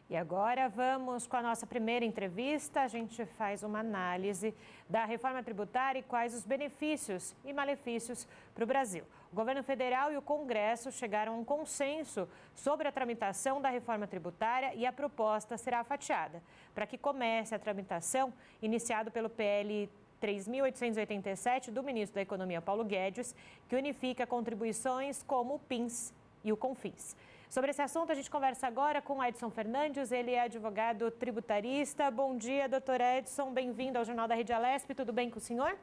E agora vamos com a nossa primeira entrevista. A gente faz uma análise da reforma tributária e quais os benefícios e malefícios para o Brasil. O governo federal e o Congresso chegaram a um consenso sobre a tramitação da reforma tributária e a proposta será fatiada para que comece a tramitação iniciado pelo PL 3.887 do ministro da Economia, Paulo Guedes, que unifica contribuições como o PINS e o CONFINS. Sobre esse assunto, a gente conversa agora com Edson Fernandes, ele é advogado tributarista. Bom dia, doutor Edson, bem-vindo ao Jornal da Rede Alesp, tudo bem com o senhor?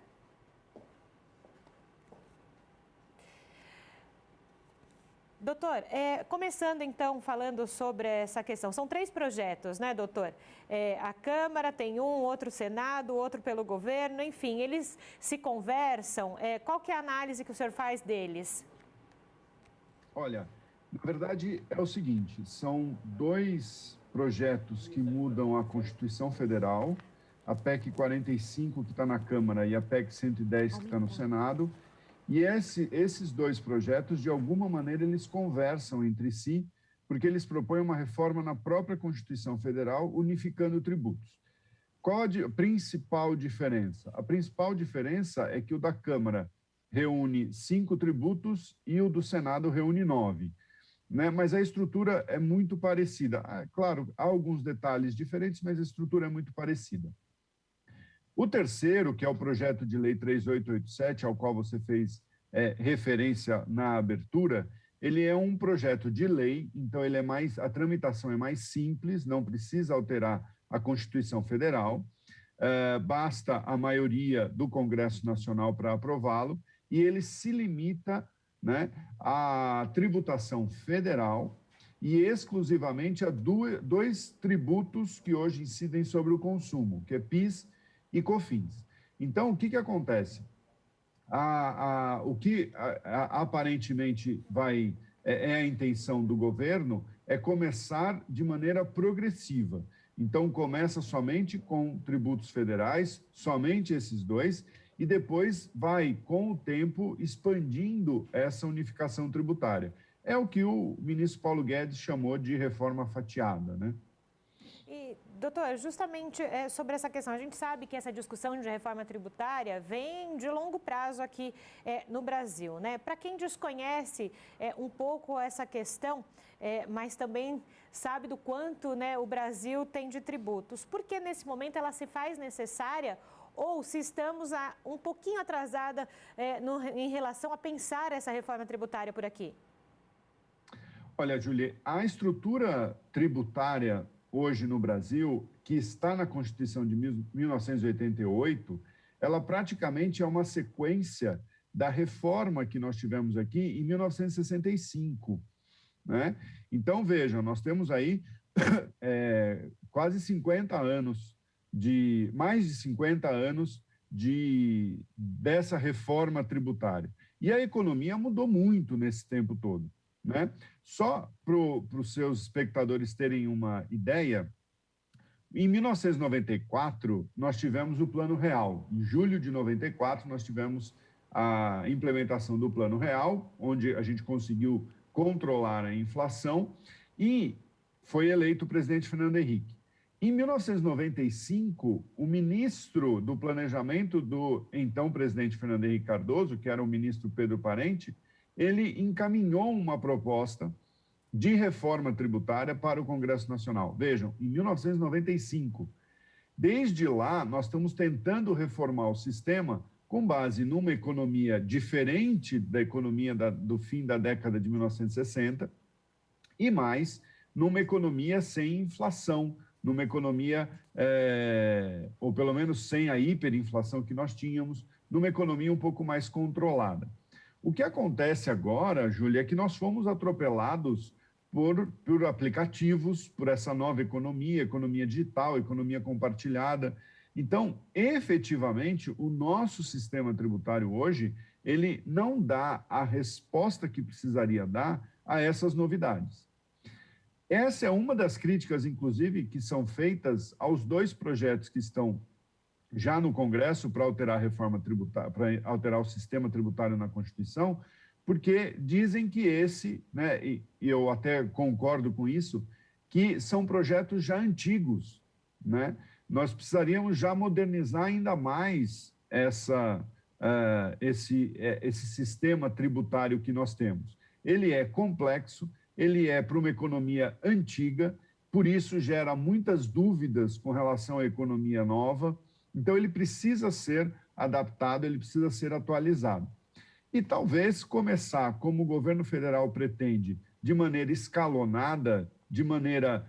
Doutor, começando então falando sobre essa questão, são 3 projetos, né, doutor? A Câmara tem um, outro Senado, outro pelo governo, enfim, eles se conversam. Qual que é a análise que o senhor faz deles? Olha, na verdade é o seguinte, são 2 projetos que mudam a Constituição Federal, a PEC 45 que está na Câmara e a PEC 110 que está no Senado, e esses 2 projetos, de alguma maneira, eles conversam entre si, porque eles propõem uma reforma na própria Constituição Federal, unificando tributos. Qual a principal diferença? A principal diferença é que o da Câmara reúne 5 tributos e o do Senado reúne 9. Né? Mas a estrutura é muito parecida. Claro, há alguns detalhes diferentes, mas a estrutura é muito parecida. O terceiro, que é o projeto de lei 3887, ao qual você fez referência na abertura, ele é um projeto de lei, então a tramitação é mais simples, não precisa alterar a Constituição Federal, basta a maioria do Congresso Nacional para aprová-lo, e ele se limita, né, à tributação federal e exclusivamente a 2 tributos que hoje incidem sobre o consumo, que é PIS e COFINS. Então, o que acontece? O que aparentemente é a intenção do governo é começar de maneira progressiva. Então, começa somente com tributos federais, somente esses 2, e depois vai, com o tempo, expandindo essa unificação tributária. É o que o ministro Paulo Guedes chamou de reforma fatiada, né? E, doutor, justamente sobre essa questão, a gente sabe que essa discussão de reforma tributária vem de longo prazo aqui no Brasil, né? Para quem desconhece um pouco essa questão, mas também sabe do quanto, né, o Brasil tem de tributos, por que nesse momento ela se faz necessária ou se estamos um pouquinho atrasada em relação a pensar essa reforma tributária por aqui? Olha, Júlia, a estrutura tributária hoje no Brasil, que está na Constituição de 1988, ela praticamente é uma sequência da reforma que nós tivemos aqui em 1965. Né? Então, vejam, nós temos aí quase 50 anos, mais de 50 anos dessa reforma tributária. E a economia mudou muito nesse tempo todo. Né? Só para os seus espectadores terem uma ideia, em 1994, nós tivemos o Plano Real. Em julho de 94, nós tivemos a implementação do Plano Real, onde a gente conseguiu controlar a inflação e foi eleito o presidente Fernando Henrique. Em 1995, o ministro do Planejamento do então presidente Fernando Henrique Cardoso, que era o ministro Pedro Parente, ele encaminhou uma proposta de reforma tributária para o Congresso Nacional. Vejam, em 1995. Desde lá, nós estamos tentando reformar o sistema com base numa economia diferente da economia do fim da década de 1960 e mais numa economia sem inflação, numa economia, ou pelo menos sem a hiperinflação que nós tínhamos, numa economia um pouco mais controlada. O que acontece agora, Júlia, é que nós fomos atropelados por aplicativos, por essa nova economia, economia digital, economia compartilhada. Então, efetivamente, o nosso sistema tributário hoje, ele não dá a resposta que precisaria dar a essas novidades. Essa é uma das críticas, inclusive, que são feitas aos 2 projetos que estão já no Congresso para alterar a reforma tributária, para alterar o sistema tributário na Constituição, porque dizem que esse, né, e eu até concordo com isso, que são projetos já antigos, né? Nós precisaríamos já modernizar ainda mais esse sistema tributário que nós temos. Ele é complexo, ele é para uma economia antiga, por isso gera muitas dúvidas com relação à economia nova, então ele precisa ser adaptado, ele precisa ser atualizado. E talvez começar, como o governo federal pretende, de maneira escalonada, de maneira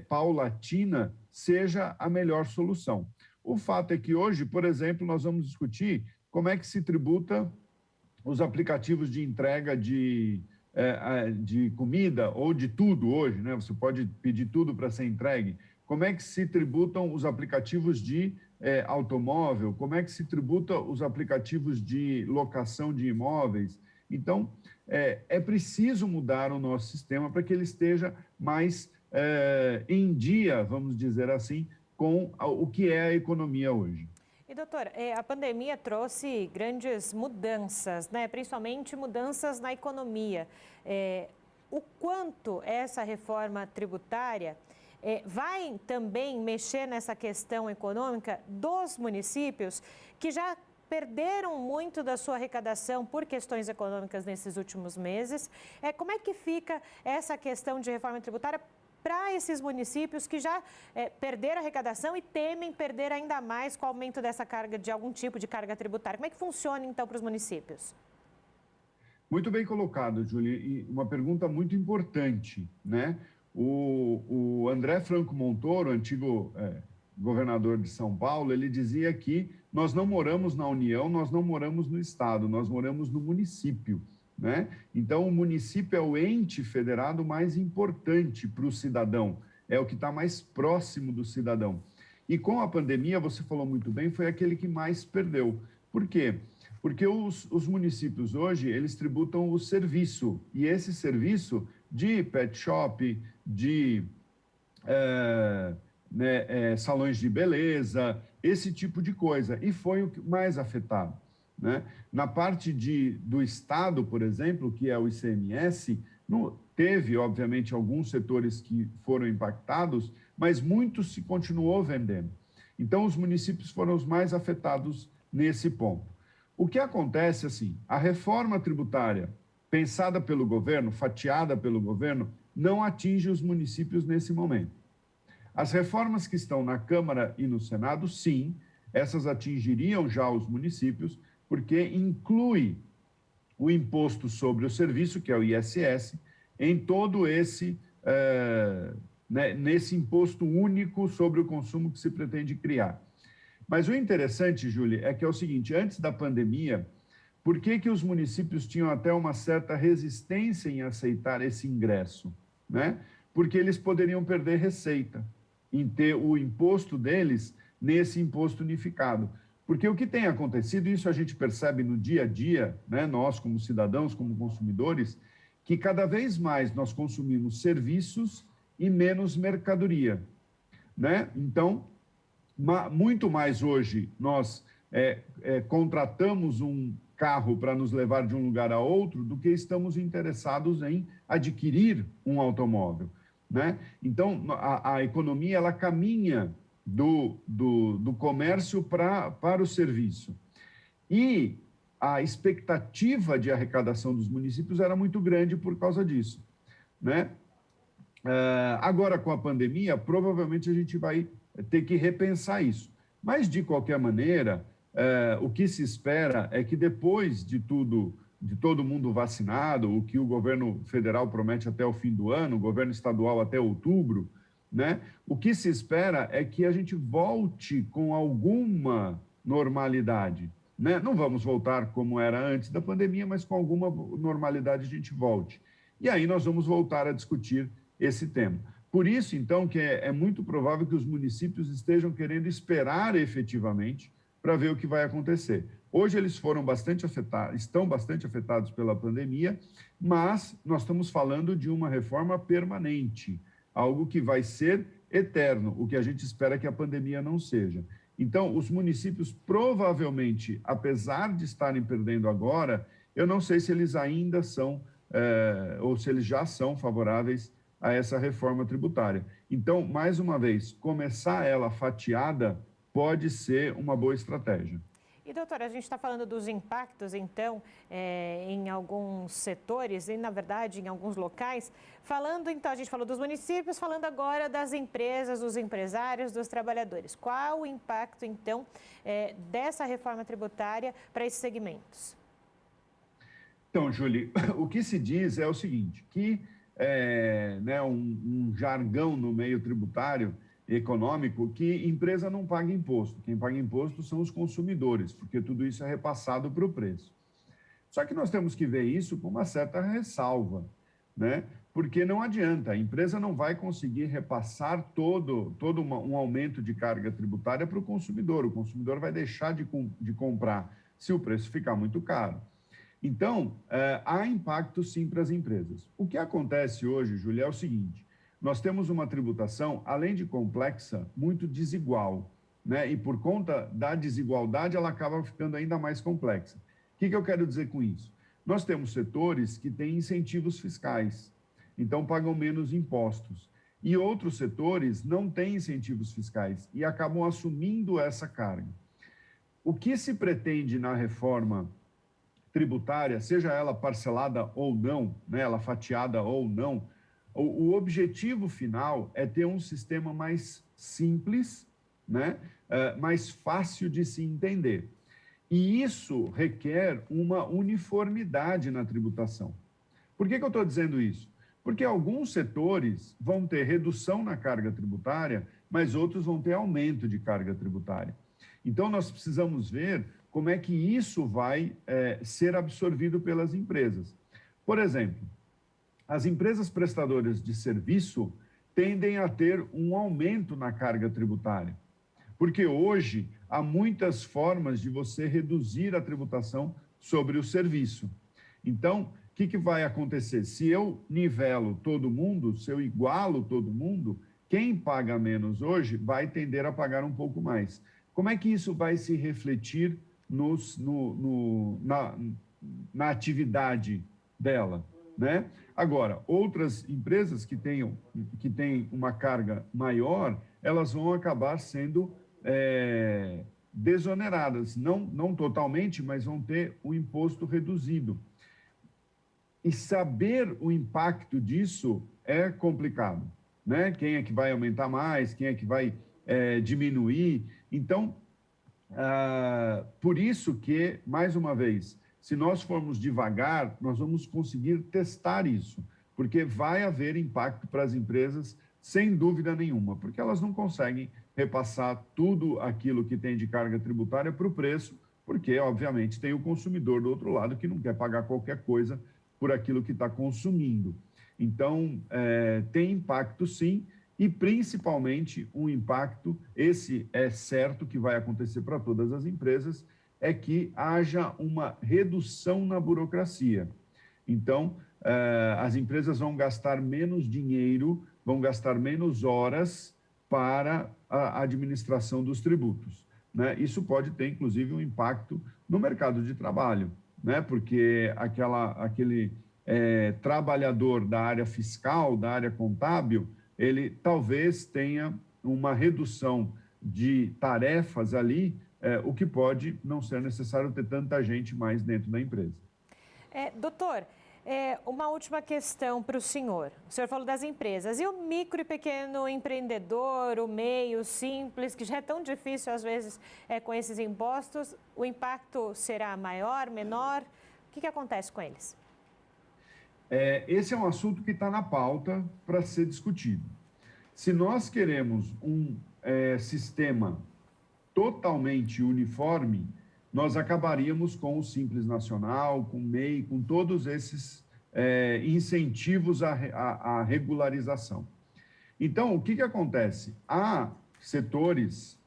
paulatina, seja a melhor solução. O fato é que hoje, por exemplo, nós vamos discutir como é que se tributa os aplicativos de entrega de comida ou de tudo hoje, né? Você pode pedir tudo para ser entregue. Como é que se tributam os aplicativos de automóvel? Como é que se tributa os aplicativos de locação de imóveis? Então, é preciso mudar o nosso sistema para que ele esteja mais em dia, vamos dizer assim, com o que é a economia hoje. E, doutor, a pandemia trouxe grandes mudanças, né? Principalmente mudanças na economia. O quanto essa reforma tributária vai também mexer nessa questão econômica dos municípios que já perderam muito da sua arrecadação por questões econômicas nesses últimos meses? Como é que fica essa questão de reforma tributária para esses municípios que já perderam a arrecadação e temem perder ainda mais com o aumento dessa carga, de algum tipo de carga tributária? Como é que funciona, então, para os municípios? Muito bem colocado, Júlia, e uma pergunta muito importante, né? O André Franco Montoro, antigo governador de São Paulo, ele dizia que nós não moramos na União, nós não moramos no Estado, nós moramos no município, né? Então, o município é o ente federado mais importante para o cidadão, é o que está mais próximo do cidadão. E com a pandemia, você falou muito bem, foi aquele que mais perdeu. Por quê? Porque os municípios hoje, eles tributam o serviço, e esse serviço de pet shop, de salões de beleza, esse tipo de coisa, e foi o mais afetado, né? Na parte do Estado, por exemplo, que é o ICMS, teve, obviamente, alguns setores que foram impactados, mas muitos se continuou vendendo. Então, os municípios foram os mais afetados nesse ponto. O que acontece, assim, a reforma tributária pensada pelo governo, fatiada pelo governo, não atinge os municípios nesse momento. As reformas que estão na Câmara e no Senado, sim, essas atingiriam já os municípios, porque inclui o imposto sobre o serviço, que é o ISS, em todo nesse imposto único sobre o consumo que se pretende criar. Mas o interessante, Júlia, é que é o seguinte, antes da pandemia, por que os municípios tinham até uma certa resistência em aceitar esse ingresso, né? Porque eles poderiam perder receita em ter o imposto deles nesse imposto unificado. Porque o que tem acontecido, isso a gente percebe no dia a dia, né? Nós como cidadãos, como consumidores, que cada vez mais nós consumimos serviços e menos mercadoria, né? Então, muito mais hoje nós contratamos um carro para nos levar de um lugar a outro do que estamos interessados em adquirir um automóvel, né? Então, a economia, ela caminha do comércio para o serviço. E a expectativa de arrecadação dos municípios era muito grande por causa disso, né? Agora, com a pandemia, provavelmente a gente vai ter que repensar isso. Mas, de qualquer maneira, o que se espera é que depois de todo mundo vacinado, o que o governo federal promete até o fim do ano, o governo estadual até outubro, né? O que se espera é que a gente volte com alguma normalidade, né? Não vamos voltar como era antes da pandemia, mas com alguma normalidade a gente volte. E aí nós vamos voltar a discutir esse tema. Por isso, então, que é muito provável que os municípios estejam querendo esperar efetivamente para ver o que vai acontecer. Hoje eles foram bastante afetados, estão bastante afetados pela pandemia, mas nós estamos falando de uma reforma permanente, algo que vai ser eterno, o que a gente espera que a pandemia não seja. Então, os municípios provavelmente, apesar de estarem perdendo agora, eu não sei se eles ainda são, ou se eles já são favoráveis a essa reforma tributária. Então, mais uma vez, começar ela fatiada pode ser uma boa estratégia. E, doutora, a gente está falando dos impactos, então, em alguns setores e, na verdade, em alguns locais. Falando, então, a gente falou dos municípios, falando agora das empresas, dos empresários, dos trabalhadores. Qual o impacto, então, dessa reforma tributária para esses segmentos? Então, Julie, o que se diz é o seguinte, que um jargão no meio tributário econômico que empresa não paga imposto. Quem paga imposto são os consumidores, porque tudo isso é repassado para o preço. Só que nós temos que ver isso com uma certa ressalva, né? Porque não adianta, a empresa não vai conseguir repassar todo um aumento de carga tributária para o consumidor vai deixar de comprar se o preço ficar muito caro. Então, há impacto sim para as empresas. O que acontece hoje, Júlia, é o seguinte, nós temos uma tributação, além de complexa, muito desigual, né? E por conta da desigualdade, ela acaba ficando ainda mais complexa. O que eu quero dizer com isso? Nós temos setores que têm incentivos fiscais, então pagam menos impostos. E outros setores não têm incentivos fiscais e acabam assumindo essa carga. O que se pretende na reforma tributária, seja ela parcelada ou não, né, ela fatiada ou não, o objetivo final é ter um sistema mais simples, né, mais fácil de se entender. E isso requer uma uniformidade na tributação. Por que eu estou dizendo isso? Porque alguns setores vão ter redução na carga tributária, mas outros vão ter aumento de carga tributária. Então, nós precisamos ver como é que isso vai ser absorvido pelas empresas. Por exemplo, as empresas prestadoras de serviço tendem a ter um aumento na carga tributária, porque hoje há muitas formas de você reduzir a tributação sobre o serviço. Então, o que vai acontecer? Se eu nivelo todo mundo, se eu igualo todo mundo, quem paga menos hoje vai tender a pagar um pouco mais. Como é que isso vai se refletir na atividade dela, né? Agora, outras empresas que têm uma carga maior, elas vão acabar sendo desoneradas, não totalmente, mas vão ter o imposto reduzido. E saber o impacto disso é complicado, né? Quem é que vai aumentar mais, quem é que vai diminuir. Então, por isso que, mais uma vez, se nós formos devagar, nós vamos conseguir testar isso, porque vai haver impacto para as empresas, sem dúvida nenhuma, porque elas não conseguem repassar tudo aquilo que tem de carga tributária para o preço, porque, obviamente, tem o consumidor do outro lado que não quer pagar qualquer coisa por aquilo que está consumindo. Então, tem impacto sim, e principalmente um impacto, esse é certo que vai acontecer para todas as empresas, é que haja uma redução na burocracia. Então, as empresas vão gastar menos dinheiro, vão gastar menos horas para a administração dos tributos, né? Isso pode ter, inclusive, um impacto no mercado de trabalho, né? Porque aquele trabalhador da área fiscal, da área contábil, ele talvez tenha uma redução de tarefas ali, o que pode não ser necessário ter tanta gente mais dentro da empresa. Doutor, uma última questão para o senhor. O senhor falou das empresas. E o micro e pequeno empreendedor, o meio simples, que já é tão difícil às vezes com esses impostos, o impacto será maior, menor? O que acontece com eles? Esse é um assunto que está na pauta para ser discutido. Se nós queremos um sistema totalmente uniforme, nós acabaríamos com o Simples Nacional, com o MEI, com todos esses incentivos à regularização. Então, o que acontece? Há setores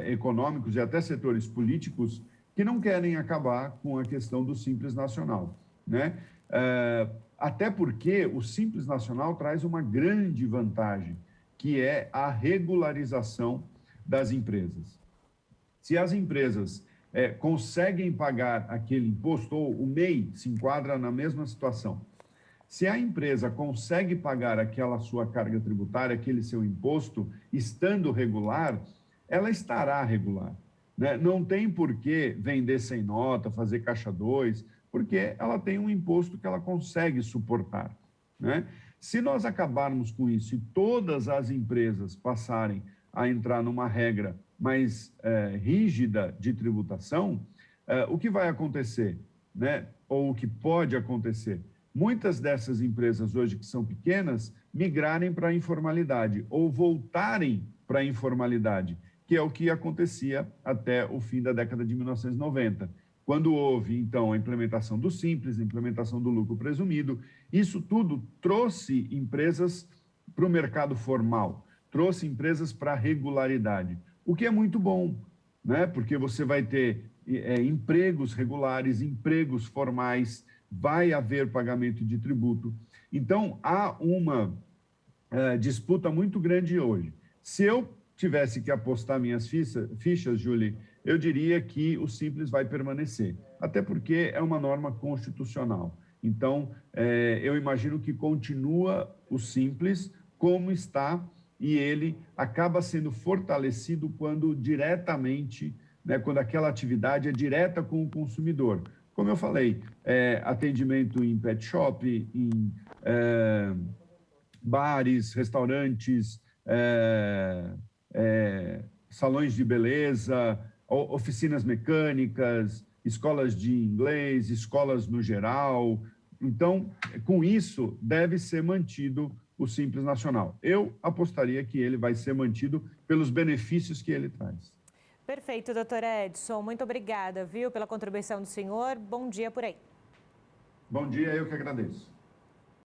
econômicos e até setores políticos que não querem acabar com a questão do Simples Nacional, né? Até porque o Simples Nacional traz uma grande vantagem, que é a regularização das empresas. Se as empresas conseguem pagar aquele imposto, ou o MEI se enquadra na mesma situação, Se a empresa consegue pagar aquela sua carga tributária, aquele seu imposto, estando regular, ela estará regular, né? Não tem por que vender sem nota, fazer caixa 2, porque ela tem um imposto que ela consegue suportar, né? Se nós acabarmos com isso e todas as empresas passarem a entrar numa regra mais rígida de tributação, o que vai acontecer, né? Ou o que pode acontecer? Muitas dessas empresas hoje que são pequenas migrarem para a informalidade ou voltarem para a informalidade, que é o que acontecia até o fim da década de 1990. Quando houve, então, a implementação do Simples, a implementação do lucro presumido, isso tudo trouxe empresas para o mercado formal, trouxe empresas para a regularidade, o que é muito bom, né? Porque você vai ter empregos regulares, empregos formais, vai haver pagamento de tributo. Então, há uma disputa muito grande hoje. Se eu tivesse que apostar minhas fichas, Julie, eu diria que o Simples vai permanecer, até porque é uma norma constitucional. Então, eu imagino que continua o Simples como está e ele acaba sendo fortalecido quando diretamente, né, quando aquela atividade é direta com o consumidor. Como eu falei, atendimento em pet shop, em bares, restaurantes, salões de beleza, oficinas mecânicas, escolas de inglês, escolas no geral. Então, com isso, deve ser mantido o Simples Nacional. Eu apostaria que ele vai ser mantido pelos benefícios que ele traz. Perfeito, doutor Edson. Muito obrigada, viu, pela contribuição do senhor. Bom dia por aí. Bom dia, eu que agradeço.